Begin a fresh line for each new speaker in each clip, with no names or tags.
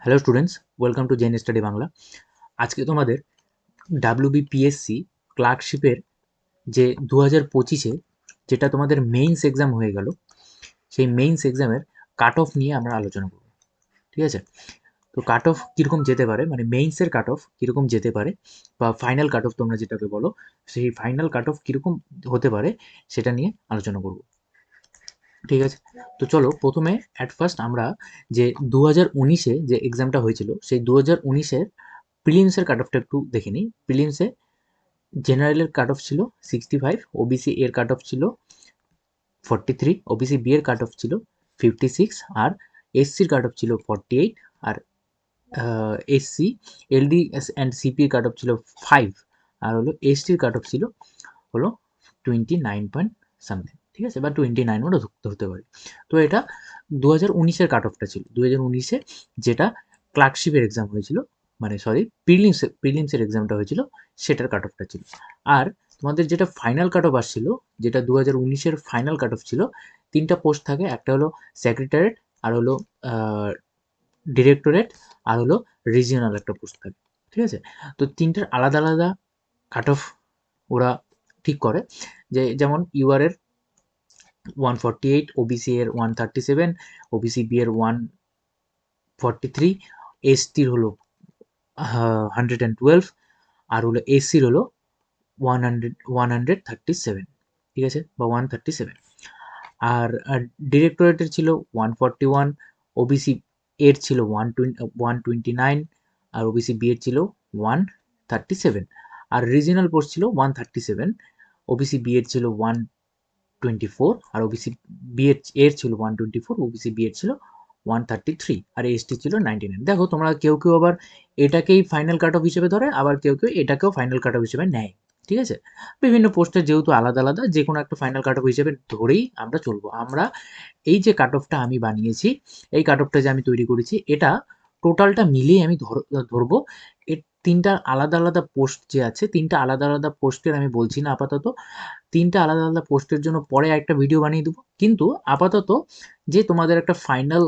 Hello students, welcome to gen study Bangla. আজকে তোমাদের WBPSC ক্লার্কশিপের যে 2025-এ যেটা তোমাদের মেইনস এক্সাম হয়ে গেল, সেই মেইনস এক্সামের কাট অফ নিয়ে আমরা আলোচনা করব। ঠিক আছে? তো কাট অফ কীরকম যেতে পারে, মানে মেইনসের কাট অফ কীরকম যেতে পারে, বা ফাইনাল কাট অফ তোমরা যেটাকে বলো, সেই ফাইনাল কাট অফ কীরকম হতে পারে সেটা নিয়ে আলোচনা করব। ঠিক আছে, তো চলো প্রথমে অ্যাট ফার্স্ট আমরা যে 2019-এ যে এক্সামটা হয়েছিল সেই 2019-এর প্রিলিমসের কাট অফটা একটু দেখে নিই। প্রিলিমসে জেনারেলের কাট অফ ছিল 65, ওবিসি এর কাট অফ ছিল 43, ওবিসি বি এর কাট অফ ছিল 56, আর এসসির কাট অফ ছিল 48, আর এসসি এলডি অ্যান্ড সিপির কাট অফ ছিল 5, আর হলো এসটির কাট অফ ছিল হলো 29 পয়েন্ট সামথিং। ঠিক আছে, বা 29 আমরা ধরতে পারি। তো এটা 2019-এর কাট অফটা ছিল, 2019-এ যেটা ক্লার্কশিপের এক্সাম হয়েছিল, মানে সরি প্রিলিমসের এক্সামটা হয়েছিল সেটার কাট অফটা ছিল। আর তোমাদের যেটা ফাইনাল কাট অফ আসছিল, যেটা 2019-এর ফাইনাল কাট অফ ছিল, তিনটা পোস্ট থাকে, একটা হলো সেক্রেটারিয়েট, আর হলো ডিরেক্টরেট, আর হলো রিজিওনাল একটা পোস্ট থাকে। ঠিক আছে, তো তিনটার আলাদা আলাদা কাট অফ ওরা ঠিক করে, যে যেমন ইউআর এর 148, ওবিসি এর 137, ওবিসি বি এর 143, এসটির হলো 112, আর হলো এসসির হলো 137। ঠিক আছে, বা 137। আর ডিরেক্টরেটের ছিল 141, ওবিসি এর ছিল 129, আর ওবিসি বি এর ছিল 137, আর রিজিনাল পোস্ট ছিল 137, ওবিসি বি এর ছিল 124, আর ওবিসি বি এর ছিল 124, ওবিসি বি এর ছিল 133, আর এসটি ছিল 99। দেখো তোমরা কেউ কেউ আবার এটাকেই ফাইনাল কাট অফ হিসেবে ধরে, আবার কেউ কেউ এটাকেও ফাইনাল কাট অফ হিসেবে নেয়। ঠিক আছে, বিভিন্ন পোস্টের যেহেতু আলাদা আলাদা, যে কোনো একটা ফাইনাল কাট অফ হিসেবে ধরেই আমরা চলবো। আমরা এই যে কাট অফটা আমি বানিয়েছি, এই কাট অফটা যে আমি তৈরি করেছি, এটা টোটালটা মিলিয়ে আমি ধরবো। এর তিনটা আলাদা আলাদা পোস্ট যে আছে, তিনটা আলাদা আলাদা পোস্টের আমি বলছি না আপাতত, তিনটা আলাদা আলাদা পোস্টের জন্য পরে একটা ভিডিও বানিয়ে দেবো। কিন্তু আপাতত যে তোমাদের একটা ফাইনাল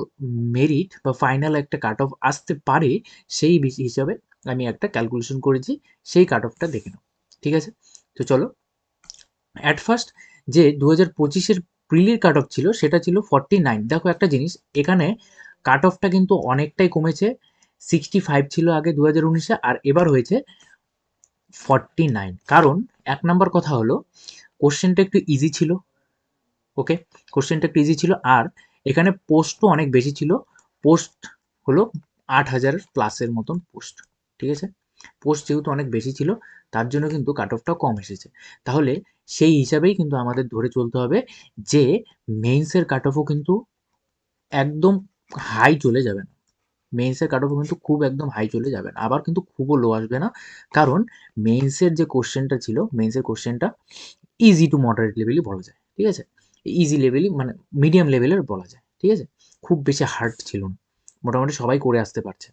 মেরিট বা ফাইনাল একটা কাট অফ আসতে পারে, সেই হিসাবে আমি একটা ক্যালকুলেশন করেছি, সেই কাট অফটা দেখে নাও। ঠিক আছে, তো চলো অ্যাট ফার্স্ট যে 2025-এর প্রিলির কাট অফ ছিল সেটা ছিল 49। দেখো একটা জিনিস, এখানে কাট অফটা কিন্তু অনেকটাই কমেছে। 65 ছিল আগে 2019-এ, আর এবার হয়েছে 49। কারণ এক নম্বর কথা হলো কোশ্চেনটা একটু ইজি ছিল। ওকে, কোশ্চেনটা একটু ইজি ছিল, আর এখানে পোস্টও অনেক বেশি ছিল। পোস্ট হলো 8,000 প্লাসের মতন পোস্ট। ঠিক আছে, পোস্ট যেহেতু অনেক বেশি ছিল, তার জন্য কিন্তু কাট অফটাও কম এসেছে। তাহলে সেই হিসাবেই কিন্তু আমাদের ধরে চলতে হবে যে মেইনসের কাট অফও কিন্তু একদম হাই চলে যাবে না। মেইনসের কাট অফও কিন্তু খুব একদম হাই চলে যাবে না, আবার কিন্তু খুবও লো আসবে না। কারণ মেইনসের যে কোশ্চেনটা ছিল, মেইনসের কোশ্চেনটা ইজি টু মডারেট লেভেলই বলা যায়। ঠিক আছে, ইজি লেভেলই, মানে মিডিয়াম লেভেলের বলা যায়। ঠিক আছে, খুব বেশি হার্ড ছিল না, মোটামুটি সবাই করে আসতে পারছে।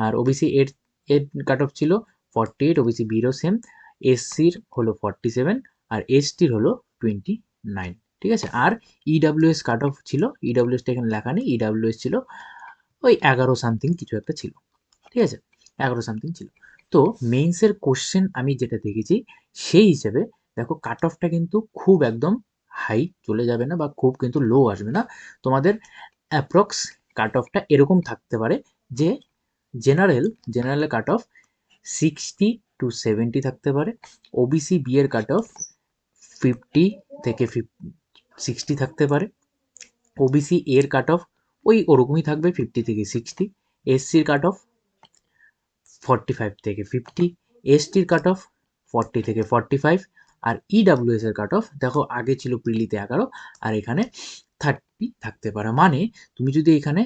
আর ওবিসি এর এর কাট অফ ছিল 48, ওবিসি বিরও সেম, এসসির হলো 47, আর এসটির হলো 29। ঠিক আছে, আর ইডাব্লিউএস কাট অফ ছিল, ইডাব্লিউএসটা এখানে লেখা নেই, ইডাব্লিউএস ছিল ওই 11 সামথিং কিছু একটা ছিল। ঠিক আছে, 11 সামথিং ছিল। তো মেইনসের কোশ্চেন আমি যেটা দেখেছি সেই হিসেবে দেখো কাট অফটা কিন্তু খুব একদম হাই চলে যাবে না, বা খুব কিন্তু লো আসবে না। তোমাদের অ্যাপ্রক্স কাট অফটা এরকম থাকতে পারে যে জেনারেলের কাট অফ 60 to 70 থাকতে পারে, ওবিসি বি এর কাট অফ 50 থেকে 60 থাকতে পারে, ওবিসি এর কাট অফ ওই ওরকমই থাকবে 50 থেকে 60, এসসির কাট অফ 45 থেকে 50, এসটির কাট অফ 40 থেকে 45, আর ইডাব্লিউএস এর কাট অফ দেখো আগে ছিল প্রিলিতে 11, আর এখানে 30 থাকতে পারে। মানে তুমি যদি এখানে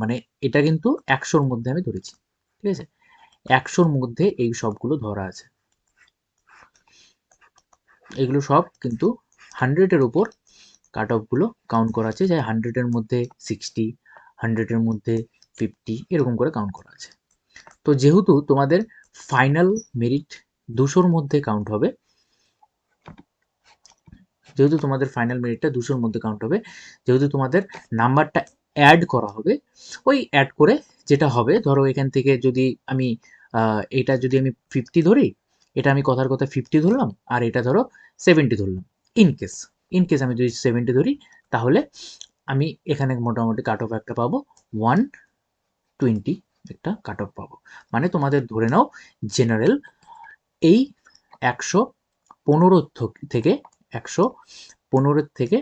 মানে এটা কিন্তু 100-র মধ্যে আমি ধরেছি। ঠিক আছে, 100-র মধ্যে এই সবগুলো ধরা আছে, এগুলো সব কিন্তু 100-এর উপর কাট অফগুলো কাউন্ট করা আছে, যে 100-এর মধ্যে 60, 100-এর মধ্যে 50, এরকম করে কাউন্ট করা আছে। তো যেহেতু তোমাদের ফাইনাল মেরিট 200-র মধ্যে কাউন্ট হবে, যেহেতু তোমাদের ফাইনাল মেরিটটা 200-র মধ্যে কাউন্ট হবে, যেহেতু তোমাদের নাম্বারটা অ্যাড করা হবে, ওই অ্যাড করে যেটা হবে ধরো এখান থেকে যদি আমি এটা যদি আমি 50 ধরি, এটা আমি কথার কথা 50 ধরলাম, আর এটা ধরো 70 ধরলাম। ইন কেস আমি যদি 70 ধরি, তাহলে আমি এখানে মোটামুটি কাট অফ একটা পাবো 120 একটা কাট অফ পাবো। মানে তোমাদের ধরে নাও জেনারেল এই 115 থেকে 115 থেকে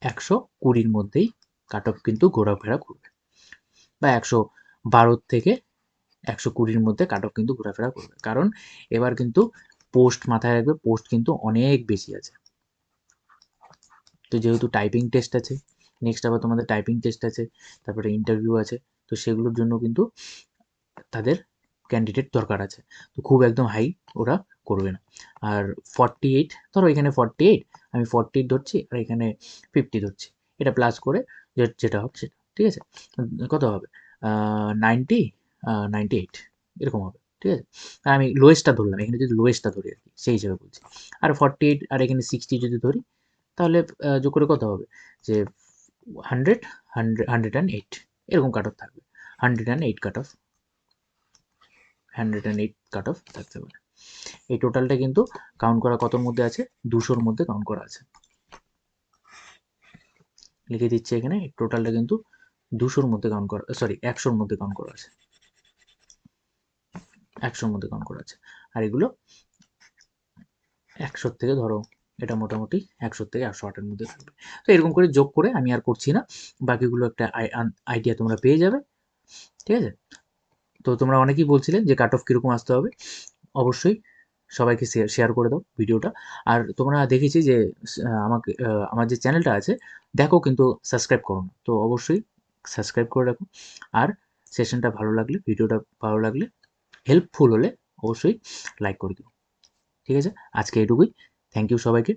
120 মধ্যেই কাট অফ কিন্তু ঘোরাফেরা করবে, বা 112 থেকে 120 মধ্যে কাট অফ কিন্তু ঘোরাফেরা করবে। কারণ এবার কিন্তু পোস্ট মাথায় রাখবে, পোস্ট কিন্তু অনেক বেশি আছে। তো যেহেতু টাইপিং টেস্ট আছে, নেক্সট আবার তোমাদের টাইপিং টেস্ট আছে, তারপরে ইন্টারভিউ আছে, তো সেগুলোর জন্য কিন্তু তাদের ক্যান্ডিডেট দরকার আছে। তো খুব একদম হাই ওরা করবে না। আর 48 ধরো, এখানে 48, আমি 48 ধরছি, আর এখানে 50 ধরছি, এটা প্লাস করে যেটা হবে সেটা, ঠিক আছে? কত হবে? 90, 98 এরকম হবে, ঠিক আছে? আর আমি লোয়েস্টটা ধরলাম, এখানে যদি লোয়েস্টটা ধরি আর কি, সেই হিসেবে বলছি। আর 48 আর এখানে 60 যদি ধরি, তাহলে যোগ করে কত হবে? যে 100, 108 এরকম কাট অফ থাকবে। 108 কাট অফ, 108 কাট অফ থাকতে পারে। এই টোটালটা কিন্তু কাউন্ট করা কতর মধ্যে আছে? 200-র মধ্যে কাউন্ট করা আছে। লিখে দিচ্ছি এখানে, টোটালটা কিন্তু 200-র মধ্যে কাউন্ট করা, সরি 100-র মধ্যে কাউন্ট করা আছে, 100-র মধ্যে কাউন্ট করা আছে। আর এগুলো 100 থেকে ধরো, এটা মোটামুটি 100 থেকে 108-এর মধ্যে থাকবে। তো এরকম করে যোগ করে আমি আর করছি না, বাকিগুলো একটা আইডিয়া তোমরা পেয়ে যাবে, ঠিক আছে? তো তোমরা অনেকেই বলছিলে যে কাট অফ কীরকম আসতে হবে, অবশ্যই সবাইকে শেয়ার করে দাও ভিডিওটা। আর তোমরা দেখেছি যে আমাকে আমার যে চ্যানেলটা আছে দেখো, কিন্তু সাবস্ক্রাইব করো না, তো অবশ্যই সাবস্ক্রাইব করে রাখো। আর সেশনটা ভালো লাগলে, ভিডিওটা ভালো লাগলে, হেল্পফুল হলে অবশ্যই লাইক করে দিও, ঠিক আছে? আজকে এটুকুই। থ্যাংক ইউ সবাইকে।